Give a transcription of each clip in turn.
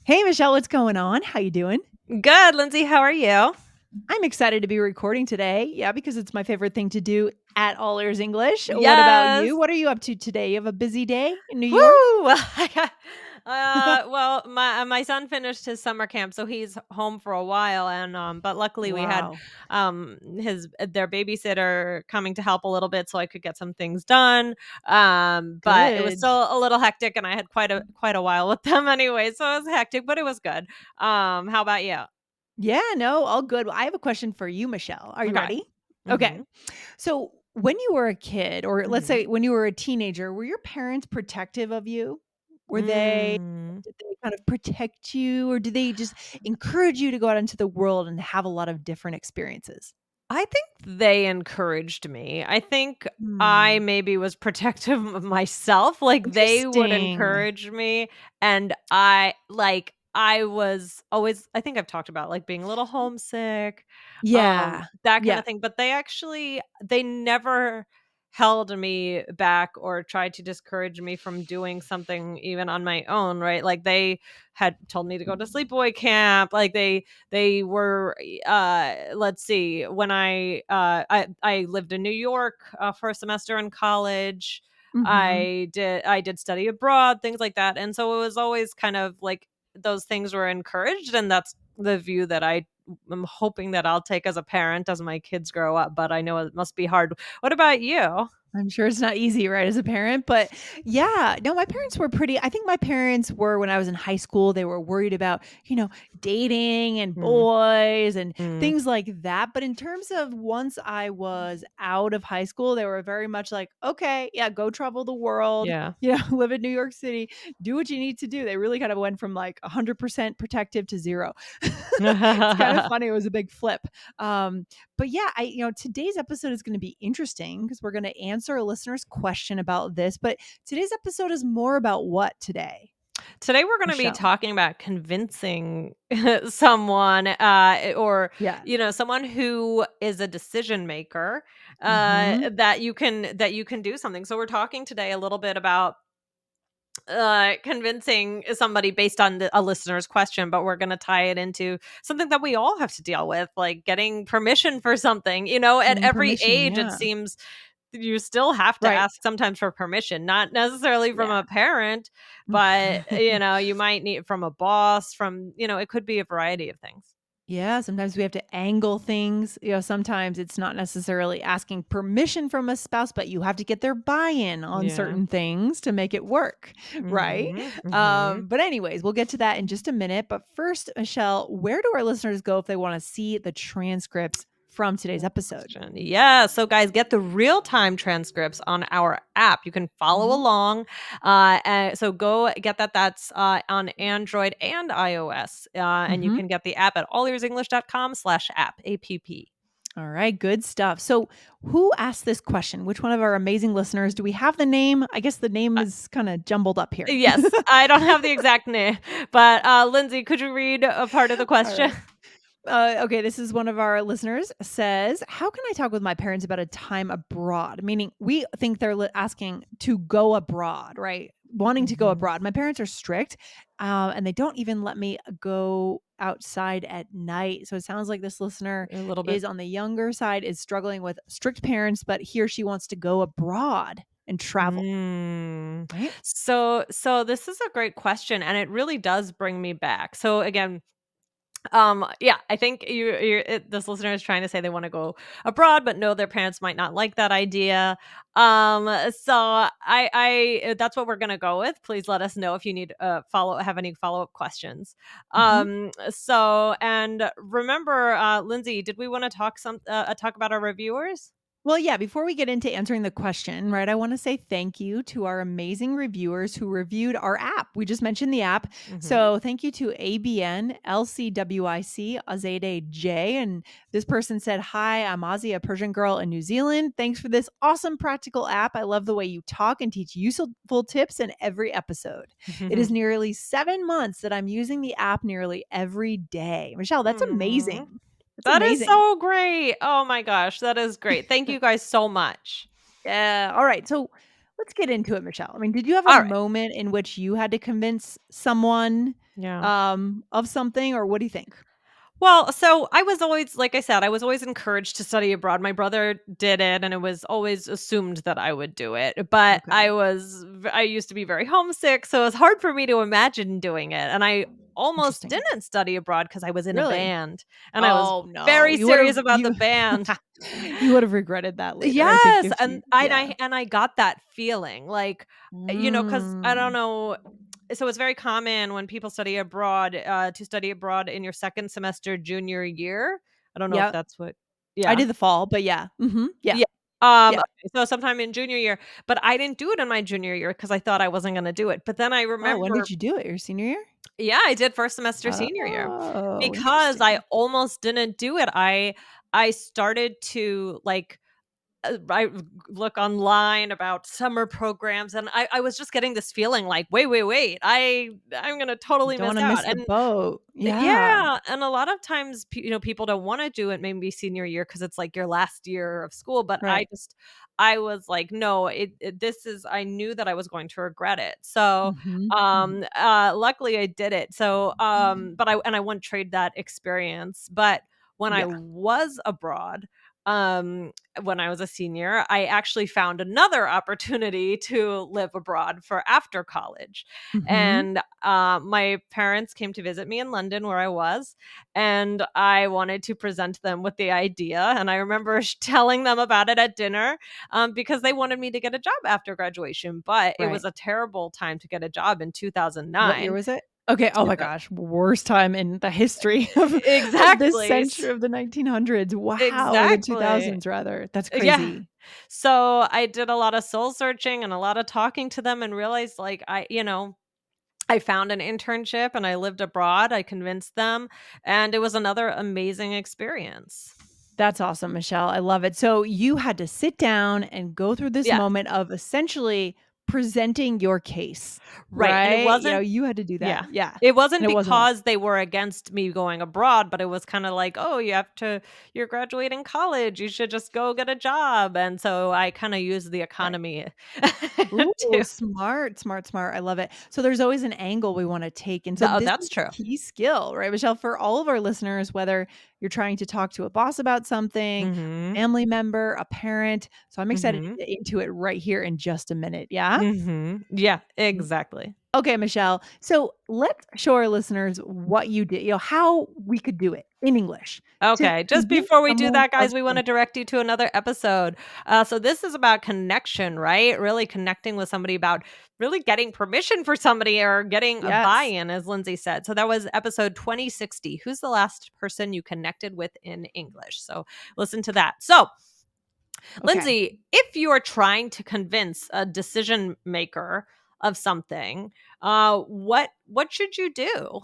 Hey, Michelle, what's going on? How you doing? Good, Lindsay. How are you? I'm excited to be recording today. Yeah, because it's my favorite thing to do at All Ears English. What about Yes. you? What are you up to today? You have a busy day in New York? Woo! Well, my son finished his summer camp, so he's home for a while, and but luckily we had Wow. his their babysitter coming to help a little bit, so I could get some things done. But it was Good. still a little hectic, and I had quite a while with them anyway, so it was hectic, but it was good. How about you? Yeah, no, all good. Well, I have a question for you, Michelle. Are you Okay. ready? Okay. Mm-hmm. So, when you were a kid, or let's Mm-hmm. say when you were a teenager, were your parents protective of you? Were they Mm. Did they kind of protect you, or did they just encourage you to go out into the world and have a lot of different experiences? I think they encouraged me. I think I Hmm. maybe was protective of myself, like, they would Interesting. encourage me, and I was always I think I've talked about, like, being a little homesick, Yeah. that kinda Yeah. thing, but they never held me back or tried to discourage me from doing something even on my own, right? Like, they had told me to go to sleepaway camp, like, they were let's see, when I lived in New York for a semester in college. Mhm. I did study abroad, things like that, and so it was always kind of like those things were encouraged, and that's the view that I am hoping that I'll take as a parent as my kids grow up, but I know it must be hard. What about you? I'm sure it's not easy, right, as a parent, but yeah, no, my parents were pretty I think my parents were when I was in high school, they were worried about, dating and Mm, boys and mm, things like that, but in terms of once I was out of high school, they were very much like, "Okay, yeah, go travel the world, yeah. live in New York City, do what you need to do." They really kind of went from, like, 100% protective to 0. It's kind of funny, it was a big flip. But yeah, today's episode is going to be interesting because we're going to answer a listener's question about this. But today's episode is more about what today, Today we're going to be Michelle? talking about convincing someone, or Yes. someone who is a decision maker, Hmm. that you can do something. So we're talking today a little bit about convincing somebody based on a listener's question, but we're going to tie it into something that we all have to deal with, like getting permission for something. At Getting every permission. age it Yeah. seems you still have to Right. ask sometimes for permission, not necessarily from Yeah. a parent, but you might need from a boss, it could be a variety of things. Yeah, sometimes we have to angle things. Sometimes it's not necessarily asking permission from a spouse, but you have to get their buy-in on Yeah. certain things to make it work, right? Mhm. Mhm. But anyways, we'll get to that in just a minute. But first, Michelle, where do our listeners go if they want to see the transcripts from today's Good episode? question. Yeah. So, guys, get the real time transcripts on our app. You can follow Mhm. along. And so, go get that. That's on Android and iOS. And you Mhm. can get the app at allearsenglish.com/app. APP. All right, good stuff. So, who asked this question? Which one of our amazing listeners? Do we have the name? I guess the name Uh, is kind of jumbled up here. yes. I don't have the exact name, but Lindsay, could you read a part of the All question? right. Okay, this is one of our listeners says, "How can I talk with my parents about a time abroad?" Meaning, we think they're asking to go abroad, right? Wanting to go Hmm. abroad. My parents are strict, and they don't even let me go outside at night. So it sounds like this listener A little bit. is on the younger side, is struggling with strict parents, but he or she wants to go abroad and travel, Mm. right? So this is a great question, and it really does bring me back. So again, yeah, I think this listener is trying to say they want to go abroad, but know their parents might not like that idea. So that's what we're gonna go with. Please let us know if you need have any follow up questions. Mhm. So and remember, Lindsay, did we want to talk about our reviewers? Well, yeah, before we get into answering the question, right, I want to say thank you to our amazing reviewers who reviewed our app. We just mentioned the app. Hmm. So thank you to ABN, LCWIC, Azade J. And this person said, "Hi, I'm Ozzy, a Persian girl in New Zealand. Thanks for this awesome practical app. I love the way you talk and teach useful tips in every episode. It is nearly 7 months that I'm using the app nearly every day." Michelle, that's Hmm. amazing. That's That is amazing. so great. Oh my gosh, that is great. Thank you guys so much. Yeah. All right. So let's get into it, Michelle. I mean, did you have a All right. moment in which you had to convince someone? Yeah. of something, or what do you think? Well, so I was always, like I said, I was always encouraged to study abroad. My brother did it, and it was always assumed that I would do it. But Okay, I used to be very homesick, so it was hard for me to imagine doing it. And I almost interesting. didn't study abroad because I was in a Really? band, and I was Oh, no. very serious about the band. You would have regretted that later, I think, Yes, if and you yeah. I got that feeling, like, because I don't Mm. know, so it's very common when people study abroad, to study abroad in your 2nd semester junior year. I don't know if Yep. that's what. I Yeah. did the fall, but yeah. Mhm. Yeah. Yeah. Yeah. Okay, so sometime in junior year, but I didn't do it in my junior year because I thought I wasn't gonna do it, but then I Oh, when remember. did you do it? Your senior year? Yeah, I did 1st semester senior year. Oh, Because I interesting. almost didn't do it, I started to, like, I look online about summer programs, and I was just getting this feeling like, "Wait, I'm gonna totally Don't miss wanna out," miss the and boat. Yeah. yeah, and a lot of times, people don't wanna do it maybe senior year because it's, like, your last year of school, but Right. I was like, "No, this is," I knew that I was going to regret it. So, Mhm. Mhm. luckily I did it. So, but I wouldn't trade that experience. But when I Yeah. was abroad, um, when I was a senior, I actually found another opportunity to live abroad for after college. Mhm. And my parents came to visit me in London where I was, and I wanted to present them with the idea. And I remember telling them about it at dinner, because they wanted me to get a job after graduation. But it Right. was a terrible time to get a job in What year 2009. was it? Okay, oh my gosh, worst time in the history of this Exactly. century of the 1900s. Wow, or the Exactly. 2000s rather. That's Yeah. crazy. So I did a lot of soul searching and a lot of talking to them and realized, like, I found an internship and I lived abroad. I convinced them, and it was another amazing experience. That's awesome, Michelle. I love it. So you had to sit down and go through this Yeah. moment of essentially presenting your case, Right. And it right? wasn't. You had to do that. Yeah. Yeah. It And wasn't it wasn't like because they were against me going abroad, but it was kind of like, "Oh, you're graduating college. You should just go get a job." And so I kind of used the right. economy Ooh, to. smart, smart, smart. I love it. So there's always an angle we wanna take, and so Oh, this that's is true. a key skill, right, Michelle, for all of our listeners, whether you're trying to talk to a boss about something, Mhm. a family member, a parent. So I'm excited Mhm. to get into it right here in just a minute, yeah? Mhm. Yeah, Mm, exactly. okay, Michelle. So let's show our listeners what you did, how we could do it in English to Okay, just convince before we do someone that, of guys, we want to something. direct you to another episode. So this is about connection, right? Really connecting with somebody, about really getting permission for somebody or getting a Yes. buy-in, as Lindsay said. So that was episode 2060. Who's the last person you connected with in English? So listen to that. So, Okay. Lindsay, if you are trying to convince a decision maker of something, what should you do?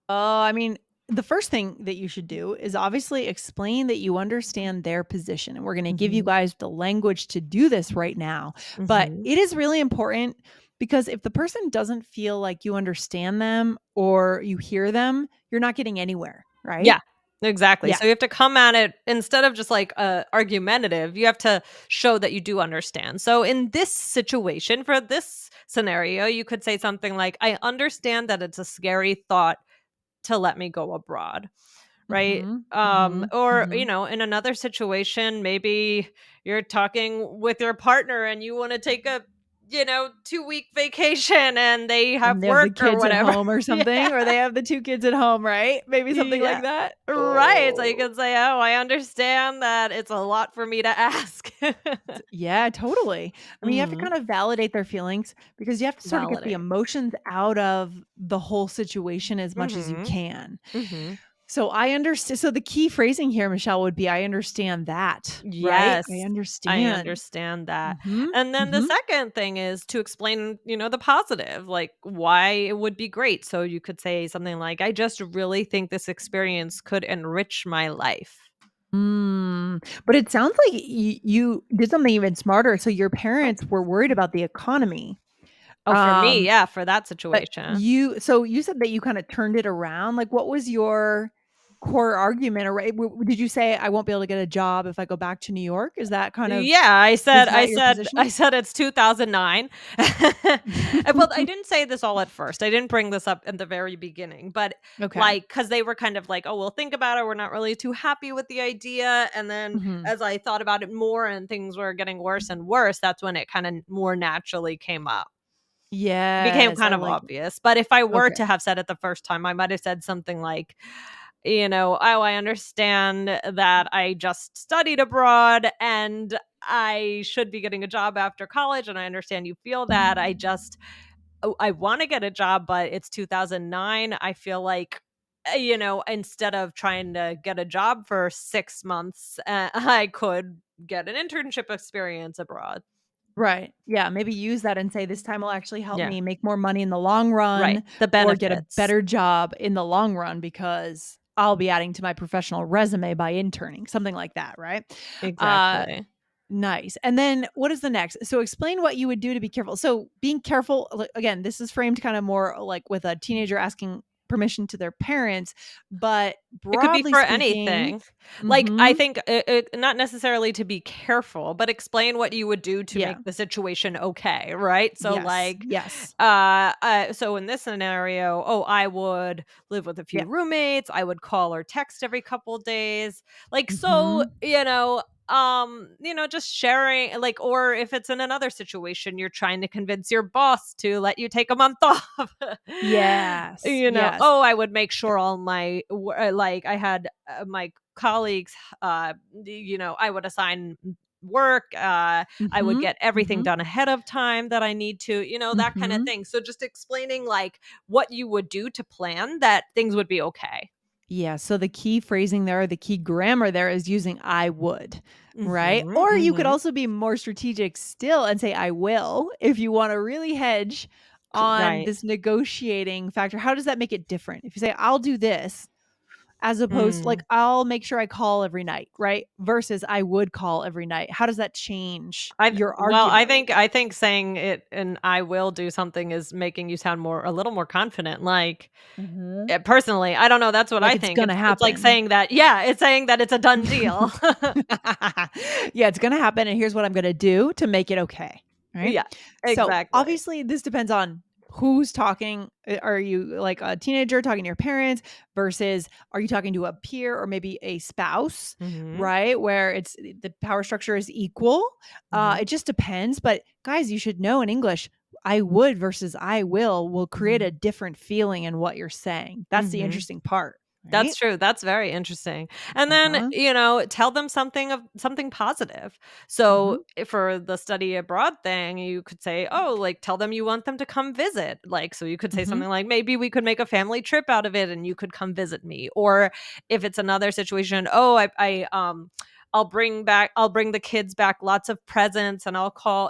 I mean, the first thing that you should do is obviously explain that you understand their position. And we're going to give you Mhm. guys the language to do this right now. But Mhm. it is really important because if the person doesn't feel like you understand them or you hear them, you're not getting anywhere, right? Yeah, exactly. Yeah. So you have to come at it instead of just like argumentative, you have to show that you do understand. So in this situation, for this scenario, you could say something like, I understand that it's a scary thought to let me go abroad. Right? Mhm. Mhm. Or, Mhm. in another situation, maybe you're talking with your partner and you want to take a, 2-week vacation and they have And they have the work or kids at whatever. home or Yeah. something, or they have the 2 kids at home, right? Maybe something like Yeah. that. Right. So you Oh. can say, "Oh, I understand that it's a lot for me to ask." Yeah, totally. I mean, you have to Mhm. kind of validate their feelings because you have to sort of get the Validate. emotions out of the whole situation as much as you Mhm. can. Mhm. So I understand. So the key phrasing here, Michelle, would be I understand that, right? I Yes. I understand. understand that. Mhm. And then the Mhm. second thing is to explain, the positive, like why it would be great. So you could say something like, I just really think this experience could enrich my life. But it sounds like you did something even smarter. So your Oh, parents were worried about the economy. oh, for me, Um, yeah, for that but situation. you said that you kind of turned it around. Like what was your core argument, or did you say I won't be able to get a job if I go back to New York? Is that kind of Yeah, I is said I that your said position? I said it's 2009. Well, I didn't say this all at first. I didn't bring this up in the very beginning, but, Okay. like, because they were kind of like, "Oh, we'll think about it. We're not really too happy with the idea." And then Mhm. as I thought about it more and things were getting worse and worse, that's when it kinda more naturally came up. It became Yes, I kind of like obvious, but if I were okay. to have said it the first time, I might have said something like, "Oh, I understand that I just studied abroad and I should be getting a job after college, and I understand you feel that. I wanna get a job, but it's 2009. I feel like, instead of trying to get a job for 6 months, I could get an internship experience abroad." Right. Yeah, maybe use that and say this time will actually help Yeah, me make more money in the long right. run The or get a benefits. better job in the long run because I'll be adding to my professional resume by interning, something like that, right? Uh Exactly. Nice. And then what is the next? So explain what you would do to be careful. So being careful, again, this is framed kind of more like with a teenager asking permission to their parents, but It could be broadly for speaking, anything. Like, I mhm, think not necessarily to be careful, but explain what you would do to yeah. make the situation okay, right? So, Yes. like, Yes. so in this scenario, oh, I would live with a few Yeah. roommates. I would call or text every couple days. Like, so, Mhm. just sharing, like, or if it's in another situation, you're trying to convince your boss to let you take a month off. Yes. Yes. Oh, I would make sure all my like I had my colleagues, I would assign work. I would Mhm. get everything Mhm. done ahead of time that I need to, that kind of Mhm. thing. So just explaining like what you would do to plan that things would be okay. Yeah, so the key phrasing there, the key grammar there is using "I would," right? Mhm. Or you could Mhm. also be more strategic still and say "I will" if you wanna really hedge on Right. this negotiating factor. How does that make it different? If you say, "I'll do this," as opposed Mm. like, "I'll make sure I call every night," right? Versus, "I would call every night." How does that change I your well, I argument? think I think saying it and I will do something is making you sound more a little more confident. Like, Mhm. Personally, I don't know, that's what Like I it's think. gonna It's like happen. saying that yeah, it's saying that it's a done deal. Yeah, it's gonna happen, and here's what I'm gonna do to make it okay, right? Yeah, So, exactly. obviously, this depends on who's talking. Are you like a teenager talking to your parents versus are you talking to a peer or maybe a spouse, Mhm, right? Where it's the power structure is equal. mhm, It just depends. But guys, you should know in English, I would versus I will create mhm, a different feeling in what you're saying. That's the mhm. interesting part, right? That's true, that's very interesting. And then, Uh-huh. tell them something positive. Mhm. So, for the study abroad thing, you could say, "Oh, like, tell them you want them to come visit." Like, so you could say Mhm. something like, "Maybe we could make a family trip out of it, and you could come visit me." Or if it's another situation, "Oh, I'll bring the kids back lots of presents, and I'll call,"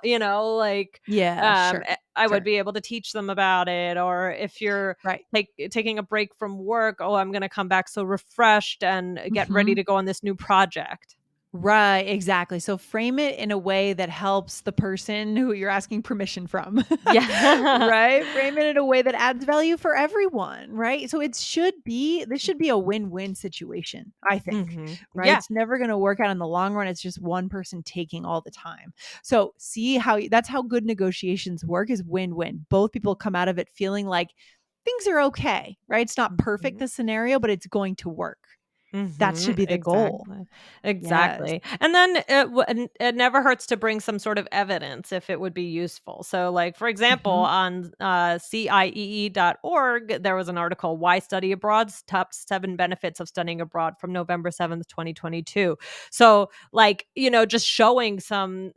like, Yeah, sure. I would Sure. be able to teach them about it. Or if you're Right. taking a break from work. Oh, I'm gonna come back so refreshed and get ready Mhm. to go on this new project. Right, exactly. So frame it in a way that helps the person who you're asking permission from. Yeah. Right? Frame it in a way that adds value for everyone, right? So this should be a win-win situation, I think, Mhm. right? Yeah. It's never going to work out in the long run. It's just one person taking all the time. So see that's how good negotiations work is win-win. Both people come out of it feeling like things are okay, right? It's not perfect Mhm. the scenario, but it's going to work. That should Mhm. be the goal. Exactly. Yes. Exactly. And then it never hurts to bring some sort of evidence if it would be useful. So, like, for example, Mhm. on CIEE.org, there was an article, Why Study Abroad's Top 7 Benefits of Studying Abroad from November 7th, 2022. So, like, just showing something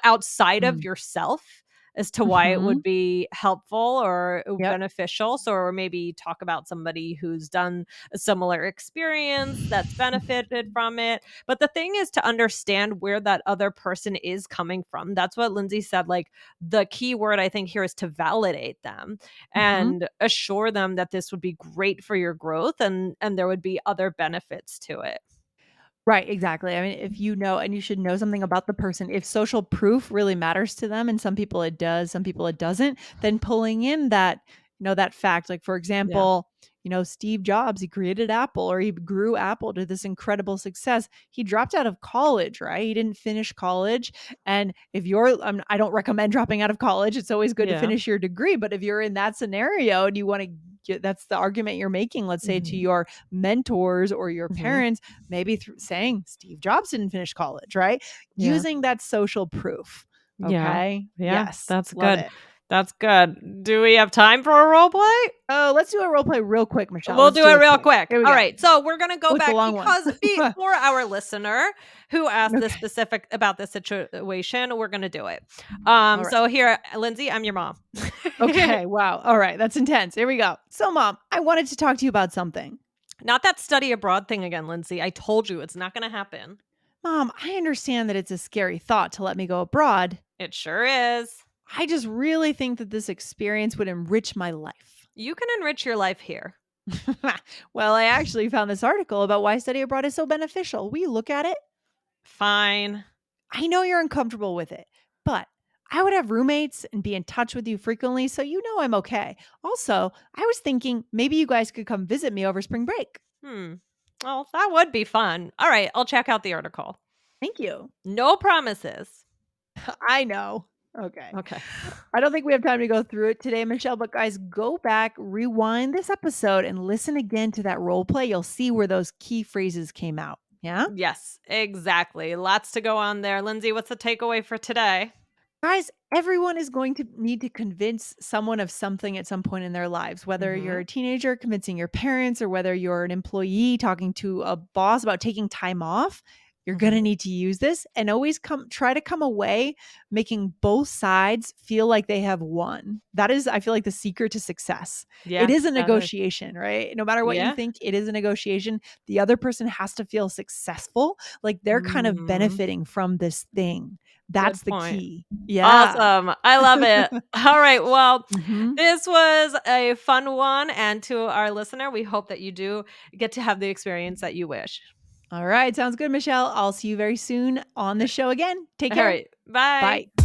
outside of Mm. yourself as to why it would Mhm. be helpful or Yep. beneficial. So, or maybe talk about somebody who's done a similar experience that's benefited from it. But the thing is to understand where that other person is coming from. That's what Lindsay said. Like, the key word I think here is to validate them Mhm. and assure them that this would be great for your growth and there would be other benefits to it. Right, exactly. I mean, if you know and you should know something about the person, if social proof really matters to them, and some people it does, some people it doesn't, then pulling in that, that fact, like, for Yeah. example, Steve Jobs, he created Apple, or he grew Apple to this incredible success. He dropped out of college, right? He didn't finish college. And if I don't recommend dropping out of college. It's always good to Yeah. finish your degree. But if you're in that scenario and you want to that's the argument you're making, let's say to Mhm. your mentors or your Mhm. parents, maybe saying Steve Jobs didn't finish college, right? Yeah. Using that social proof. Yeah. Okay. Yeah. Yes. That's Love good. it. That's good. Do we have time for a role play? Oh, let's do a role play real quick, Michelle. We'll Let's do do it it real quick. quick. Here we All go. right. So we're going to go Oh, it's a back long one. because for our listener who asked this Okay. specific about this situation, we're going to do it. All right. So here, Lindsay, I'm your mom. Okay. Wow. All right. That's intense. Here we go. So, Mom, I wanted to talk to you about something. Not that study abroad thing again, Lindsay. I told you it's not going to happen. Mom, I understand that it's a scary thought to let me go abroad. It sure is. I just really think that this experience would enrich my life. You can enrich your life here. Well, I actually found this article about why study abroad is so beneficial. Will you look at it? Fine. I know you're uncomfortable with it, but I would have roommates and be in touch with you frequently, so I'm okay. Also, I was thinking maybe you guys could come visit me over spring break. Well, that would be fun. All right, I'll check out the article. Thank you. No promises. I know. Okay. Okay. I don't think we have time to go through it today, Michelle, but guys, go back, rewind this episode, and listen again to that role play. You'll see where those key phrases came out. Yeah? Yes, exactly. Lots to go on there. Lindsay, what's the takeaway for today? Guys, everyone is going to need to convince someone of something at some point in their lives, whether you're Mhm. a teenager convincing your parents or whether you're an employee talking to a boss about taking time off. You're going to Mhm. need to use this and always try to come away making both sides feel like they have won. That is, I feel like, the secret to success. It Yeah, is a that is. negotiation, right? No matter what you Yeah. think, it is a negotiation. The other person has to feel successful, like they're kind of Mhm. benefiting from this thing. Good That's the point. key. Yeah. Awesome. I love it. All right. Well, Mhm. this was a fun one. And to our listener, we hope that you do get to have the experience that you wish. All right. Sounds good, Michelle. I'll see you very soon on the show again. Take All care. right. Bye. Bye.